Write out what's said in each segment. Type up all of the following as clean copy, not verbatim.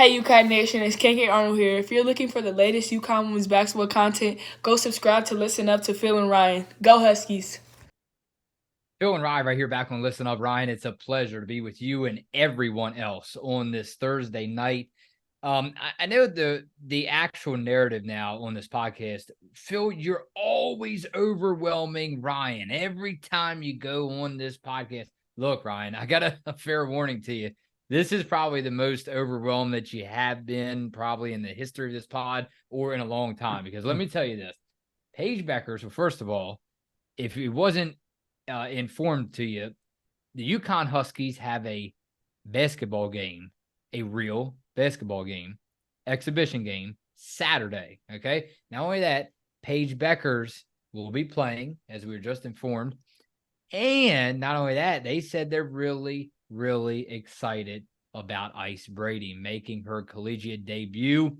Hey UConn Nation, it's KK Arnold here. If you're looking for the latest UConn women's basketball content, go subscribe to Listen Up to Phil and Ryan. Go Huskies! Phil and Ryan right here back on Listen Up. Ryan, it's a pleasure to be with you and everyone else on this Thursday night. I know the actual narrative now on this podcast. Phil, you're always overwhelming Ryan every time you go on this podcast. Look, Ryan, I got a fair warning to you. This is probably the most overwhelmed that you have been probably in the history of this pod or in a long time. Because let me tell you this. Paige Bueckers, well, first of all, if it wasn't informed to you, the UConn Huskies have a basketball game, a real basketball game, exhibition game, Saturday. Okay. Not only that, Paige Bueckers will be playing, as we were just informed. And not only that, they said they're really, really excited about Ice Brady making her collegiate debut.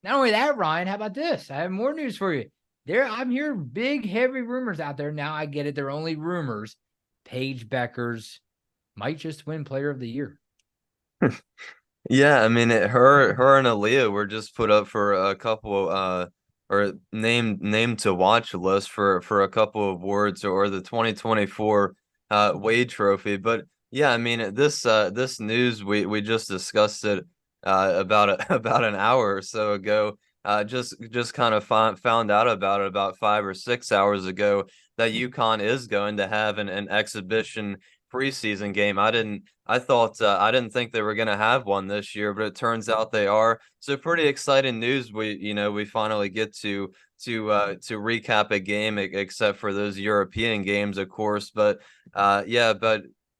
Not only that, Ryan, how about this? I have more news for you. I'm hearing big, heavy rumors out there. Now I get it. They're only rumors. Paige Bueckers might just win Player of the Year. Yeah, I mean, her and Aaliyah were just put up for a couple, or named to watch list for a couple of awards or the 2024 Wade Trophy. But yeah, I mean, this news we just discussed it about an hour or so ago. Just kind of found out about it about 5 or 6 hours ago that UConn is going to have an exhibition preseason game. I didn't think they were going to have one this year, but it turns out they are. So pretty exciting news. We finally get to recap a game, except for those European games, of course. But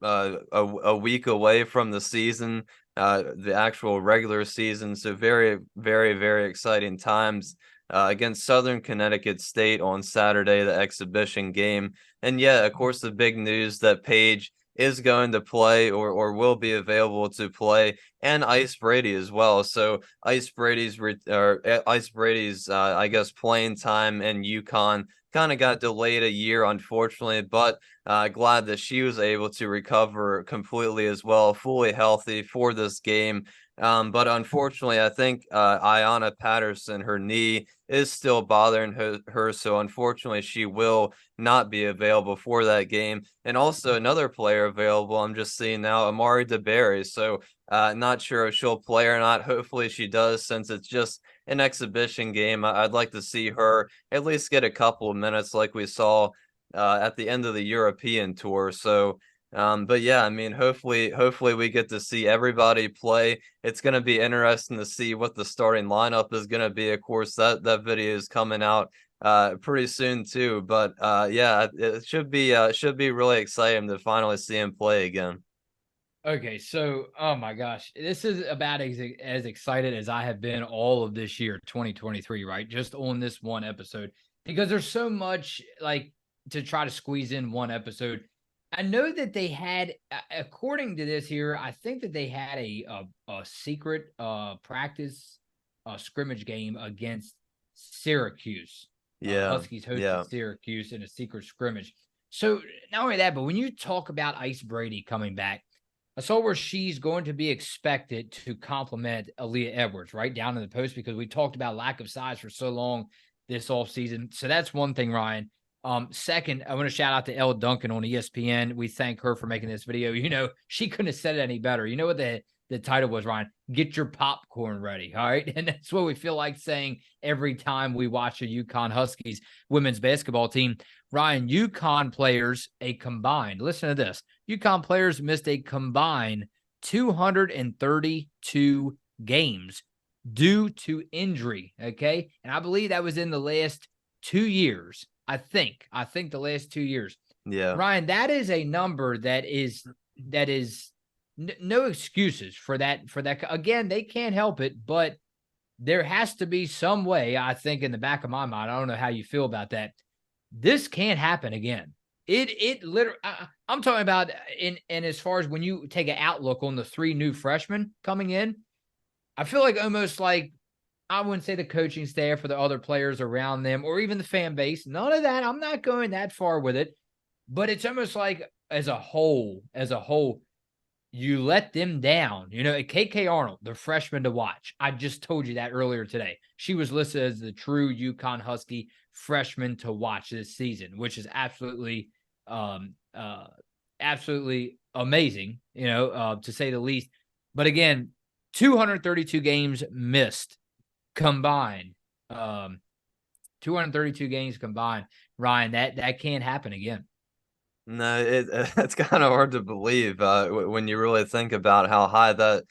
a week away from the season, the actual regular season. So very, very, very exciting times. Against Southern Connecticut State on Saturday, the exhibition game. And yeah, of course, the big news that Paige is going to play or will be available to play, and Ice Brady as well. So Ice Brady's I guess playing time in UConn kind of got delayed a year, unfortunately, but glad that she was able to recover completely as well, fully healthy for this game. But unfortunately, I think Ayanna Patterson, her knee is still bothering her. So unfortunately, she will not be available for that game. And also another player available, I'm just seeing now, Amari DeBerry. So not sure if she'll play or not. Hopefully she does, since it's just an exhibition game. I'd like to see her at least get a couple of minutes like we saw at the end of the European tour. So but yeah, I mean, hopefully we get to see everybody play. It's going to be interesting to see what the starting lineup is going to be. Of course, that video is coming out pretty soon too. But yeah, it should be really exciting to finally see him play again. Okay, so oh my gosh, this is about as excited as I have been all of this year, 2023, right? Just on this one episode, because there's so much like to try to squeeze in one episode. I know that they had, according to this here, I think that they had a secret practice scrimmage game against Syracuse. Yeah, Huskies hosted yeah. Syracuse in a secret scrimmage. So not only that, but when you talk about Ice Brady coming back, I saw where she's going to be expected to complement Aaliyah Edwards right down in the post, because we talked about lack of size for so long this offseason. So that's one thing, Ryan. Second, I want to shout out to Elle Duncan on ESPN. We thank her for making this video. You know, she couldn't have said it any better. You know what the title was, Ryan? Get your popcorn ready. All right. And that's what we feel like saying every time we watch a UConn Huskies women's basketball team. Ryan, UConn players, a combined, listen to this. UConn players missed a combined 232 games due to injury. Okay. And I believe that was in the last 2 years. I think the last 2 years. Yeah. Ryan, that is a number that is no excuses for that. Again, they can't help it, but there has to be some way, I think, in the back of my mind. I don't know how you feel about that. This can't happen again. It literally, I'm talking about and as far as when you take an outlook on the 3 new freshmen coming in, I feel like almost like, I wouldn't say the coaching staff or the other players around them or even the fan base, none of that. I'm not going that far with it, but it's almost like as a whole, you let them down. You know, KK Arnold, the freshman to watch. I just told you that earlier today. She was listed as the true UConn Husky freshman to watch this season, which is absolutely absolutely amazing, to say the least. But again, 232 games missed combined. 232 games combined. Ryan, that can't happen again. No, it's kind of hard to believe when you really think about how high that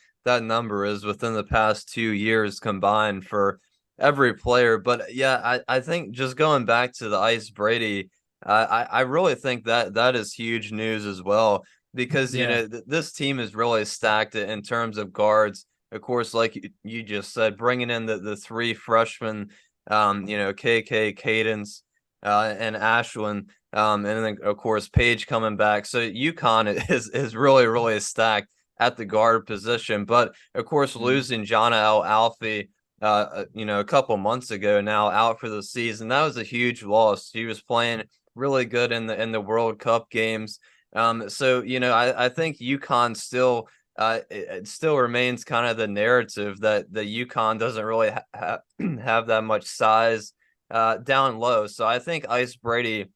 number is within the past 2 years combined for every player. But yeah, I think just going back to the Ice Brady, I really think that is huge news as well because Yeah. this team is really stacked in terms of guards. Of course, like you just said, bringing in the three freshmen, KK, Cadence, and Ashwin. And then of course Paige coming back. So UConn is really, really stacked at the guard position. But of course, losing Jana Alfie, a couple months ago now out for the season, that was a huge loss. He was playing really good in the World Cup games. So I think UConn still it still remains kind of the narrative that the UConn doesn't really have that much size down low. So I think Ice Brady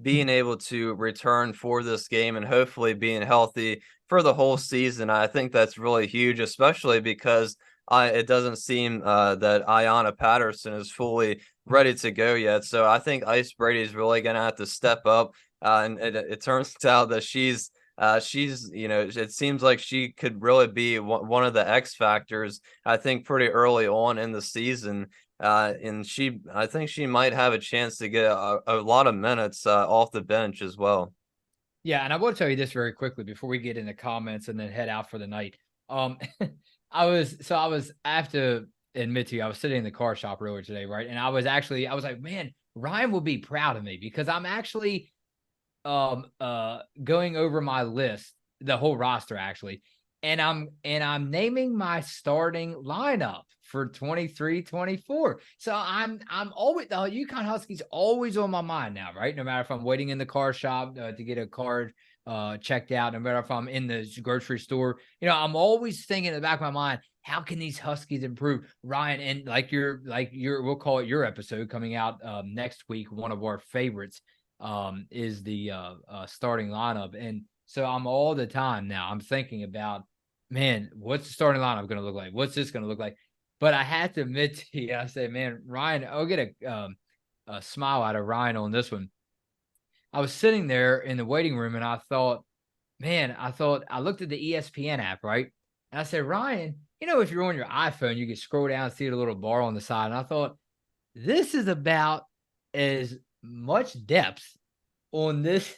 being able to return for this game and hopefully being healthy for the whole season, I think that's really huge, especially because it doesn't seem that Ayanna Patterson is fully ready to go yet. So I think Ice Brady is really going to have to step up. And it turns out that she's it seems like she could really be one of the X factors, I think, pretty early on in the season. And I think she might have a chance to get a lot of minutes off the bench as well. Yeah, and I will tell you this very quickly before we get into comments and then head out for the night. I have to admit to you, I was sitting in the car shop earlier today, right? And I was like, man, Ryan will be proud of me because I'm actually going over my list, the whole roster actually, and I'm naming my starting lineup for 23-24. So I'm always, the UConn Huskies always on my mind now, right? No matter if I'm waiting in the car shop to get a card checked out, no matter if I'm in the grocery store, I'm always thinking in the back of my mind, how can these Huskies improve? Ryan, and we'll call it your episode coming out next week, one of our favorites is the starting lineup. And so I'm all the time now, I'm thinking about, man, what's the starting lineup going to look like? What's this going to look like? But I had to admit to you, I say, man, Ryan, I'll get a smile out of Ryan on this one. I was sitting there in the waiting room and I looked at the ESPN app, right? And I said, Ryan, if you're on your iPhone, you can scroll down and see the little bar on the side. And I thought, this is about as much depth on this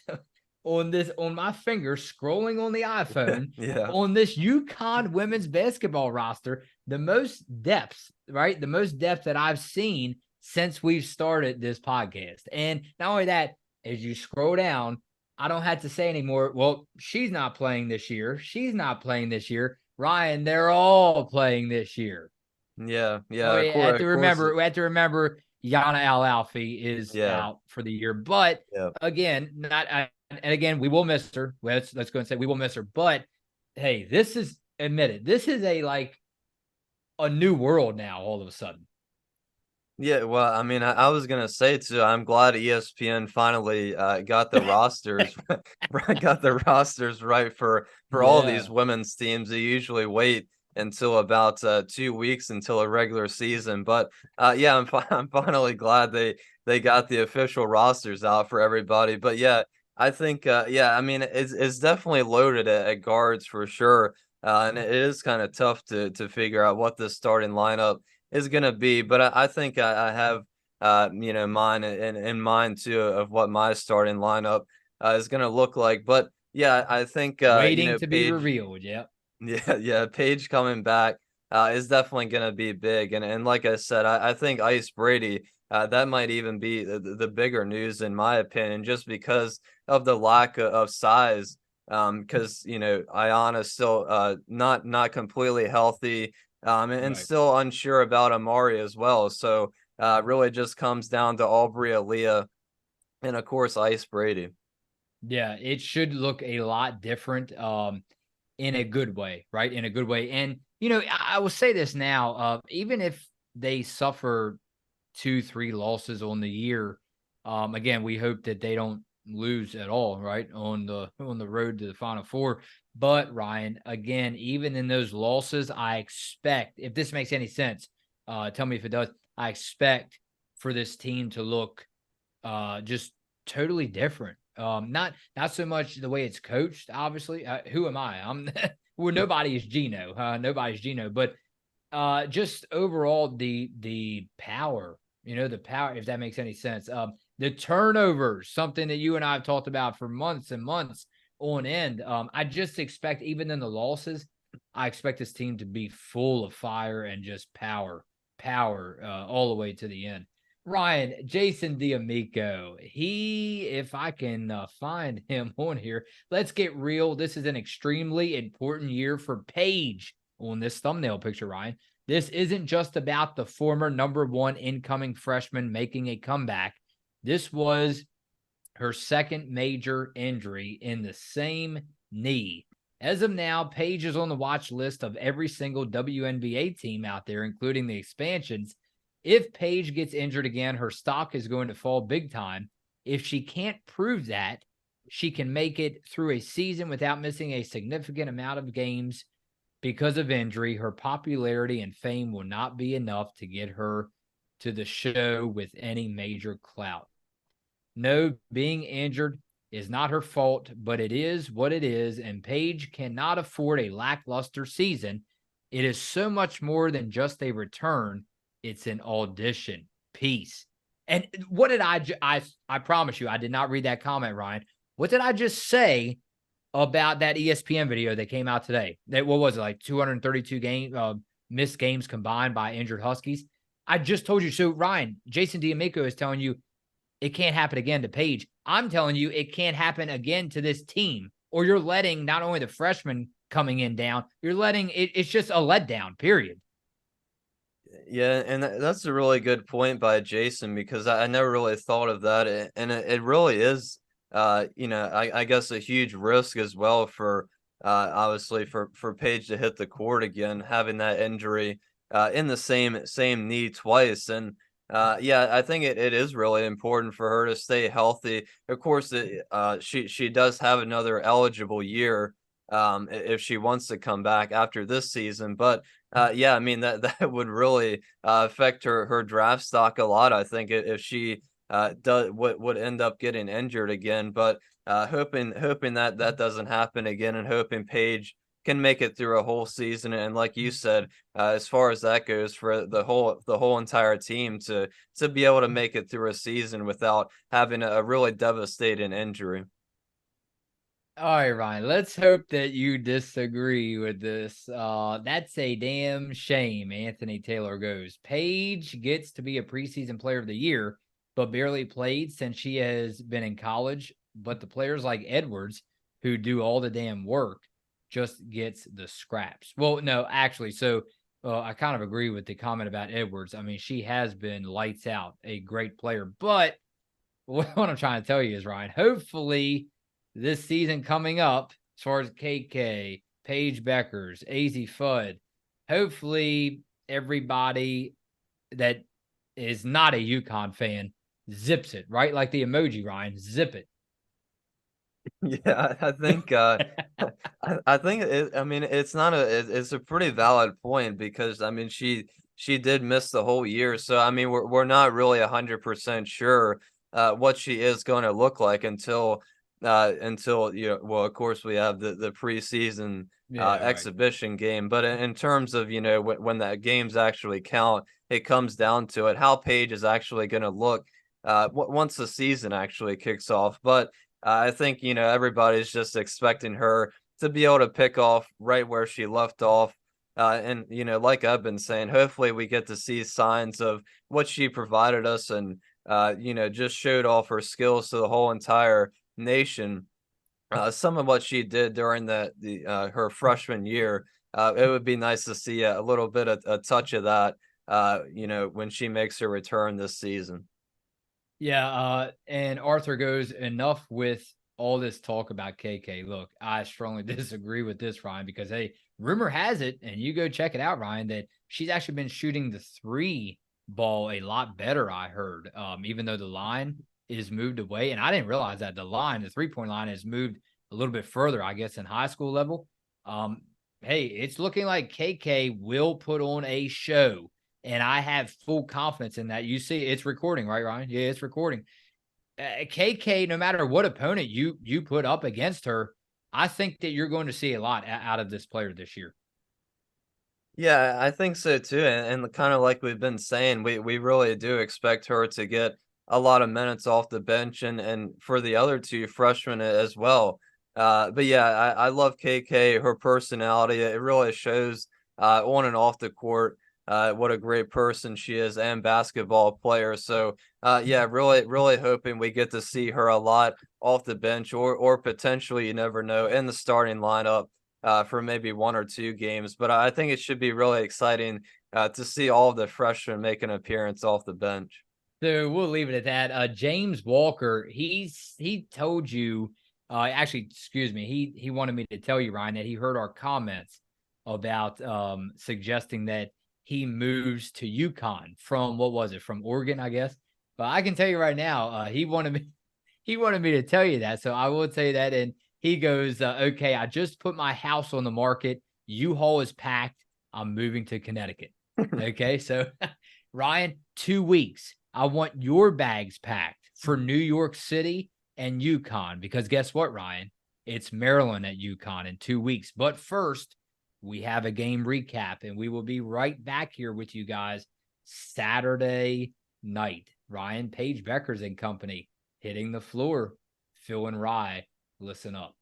on my finger scrolling on the iPhone Yeah. on this UConn women's basketball roster, the most depth, right? The most depth that I've seen since we've started this podcast. And not only that, as you scroll down, I don't have to say anymore, well, she's not playing this year. She's not playing this year. Ryan, they're all playing this year. Yeah. Oh, Of we course, have to remember Yana Alfie is yeah. out for the year. But Yeah. again, and again, we will miss her. Let's go and say we will miss her. But hey, this is admitted. This is a new world now. All of a sudden, Yeah, well, I mean, I was gonna say too, I'm glad ESPN finally got the rosters got the rosters right for all these yeah, women's teams. They usually wait until about 2 weeks until a regular season. But yeah, I'm finally glad they got the official rosters out for everybody. But yeah, I think yeah, I mean, it's definitely loaded at guards for sure. And it is kind of tough to figure out what the starting lineup is going to be, but I think I have mine in mind too of what my starting lineup is going to look like. But yeah, I think waiting to be Paige, revealed. Yeah, yeah, Paige coming back is definitely going to be big, and like I said, I think Ice Brady that might even be the bigger news in my opinion, just because of the lack of size. Because Ayana's still not completely healthy. And right. still unsure about Amari as well. So really just comes down to Aubrey Aaliyah and of course Ice Brady. Yeah, it should look a lot different. in a good way, right? In a good way. And, I will say this now, even if they suffer 2-3 losses on the year, again, we hope that they don't lose at all, right? On the road to the Final Four. But Ryan, again, even in those losses, I expect, if this makes any sense, tell me if it does, I expect for this team to look just totally different. Not so much the way it's coached, obviously. Who am I? I'm well, nobody is Gino. Nobody's Gino, but just overall the power, the power, if that makes any sense. The turnovers, something that you and I have talked about for months and months on end. I just expect, even in the losses, I expect this team to be full of fire and just power all the way to the end. Ryan, Jason D'Amico, if I can find him on here, let's get real. This is an extremely important year for Paige on this thumbnail picture, Ryan. This isn't just about the former #1 incoming freshman making a comeback. This was her second major injury in the same knee. As of now, Paige is on the watch list of every single WNBA team out there, including the expansions. If Paige gets injured again, her stock is going to fall big time. If she can't prove that she can make it through a season without missing a significant amount of games because of injury, her popularity and fame will not be enough to get her to the show with any major clout. No, being injured is not her fault, but it is what it is, and Paige cannot afford a lackluster season. It is so much more than just a return. It's an audition. Peace. And what did I promise you, I did not read that comment, Ryan. What did I just say about that ESPN video that came out today? What was it, like 232 missed games combined by injured Huskies? I just told you. So, Ryan, Jason D'Amico is telling you it can't happen again to Paige. I'm telling you it can't happen again to this team, or you're letting not only the freshmen coming in down, you're letting it's just a letdown, period. Yeah, and that's a really good point by Jason, because I never really thought of that, and it really is, I guess a huge risk as well for, obviously for Paige to hit the court again, having that injury in the same knee twice. And yeah, I think it is really important for her to stay healthy. Of course, she does have another eligible year if she wants to come back after this season, but yeah, I mean that would really affect her draft stock a lot, I think, if she would end up getting injured again. But hoping that doesn't happen again, and hoping Paige can make it through a whole season. And like you said, as far as that goes, for the whole entire team to be able to make it through a season without having a really devastating injury. All right, Ryan, let's hope that you disagree with this. That's a damn shame, Anthony Taylor goes. Paige gets to be a preseason player of the year, but barely played since she has been in college. But the players like Edwards, who do all the damn work, just gets the scraps. Well, no, actually, so I kind of agree with the comment about Edwards. I mean, she has been lights out, a great player. But what I'm trying to tell you is, Ryan, hopefully this season coming up, as far as KK, Paige Bueckers, AZ Fudd, hopefully everybody that is not a UConn fan zips it, right? Like the emoji, Ryan, zip it. Yeah, I think I think I mean, it's not it's a pretty valid point, because I mean she did miss the whole year, so I mean we're not really 100% sure what she is going to look like until well, of course we have the preseason Yeah, right. exhibition game. But in terms of when that games actually count, it comes down to it, how Paige is actually going to look once the season actually kicks off. But I think, everybody's just expecting her to be able to pick off right where she left off. And, like I've been saying, hopefully we get to see signs of what she provided us, and, just showed off her skills to the whole entire nation. Some of what she did during her freshman year, it would be nice to see a little bit of a touch of that, when she makes her return this season. Yeah, and Arthur goes, enough with all this talk about KK. Look, I strongly disagree with this, Ryan, because, hey, rumor has it, and you go check it out, Ryan, that she's actually been shooting the 3 ball a lot better, I heard, even though the line is moved away. And I didn't realize that the 3-point line has moved a little bit further, I guess, in high school level. Hey, it's looking like KK will put on a show, and I have full confidence in that. You see, it's recording, right, Ryan? Yeah, it's recording. KK, no matter what opponent you put up against her, I think that you're going to see a lot out of this player this year. Yeah, I think so too. And kind of like we've been saying, we really do expect her to get a lot of minutes off the bench and for the other 2 freshmen as well. But yeah, I love KK, her personality. It really shows on and off the court what a great person she is and basketball player. So yeah, really hoping we get to see her a lot off the bench or potentially, you never know, in the starting lineup for maybe 1 or 2 games. But I think it should be really exciting to see all of the freshmen make an appearance off the bench. So we'll leave it at that. James Walker, he told you, actually, excuse me, he wanted me to tell you, Ryan, that he heard our comments about suggesting that he moves to UConn from, what was it, from Oregon, I guess. But I can tell you right now, he wanted me to tell you that. So I will tell you that. And he goes, okay, I just put my house on the market. U-Haul is packed. I'm moving to Connecticut. Okay, so Ryan, 2 weeks. I want your bags packed for New York City and UConn, because guess what, Ryan? It's Maryland at UConn in 2 weeks. But first, we have a game recap, and we will be right back here with you guys Saturday night. Ryan, Paige Bueckers and company hitting the floor. Phil and Rye, listen up.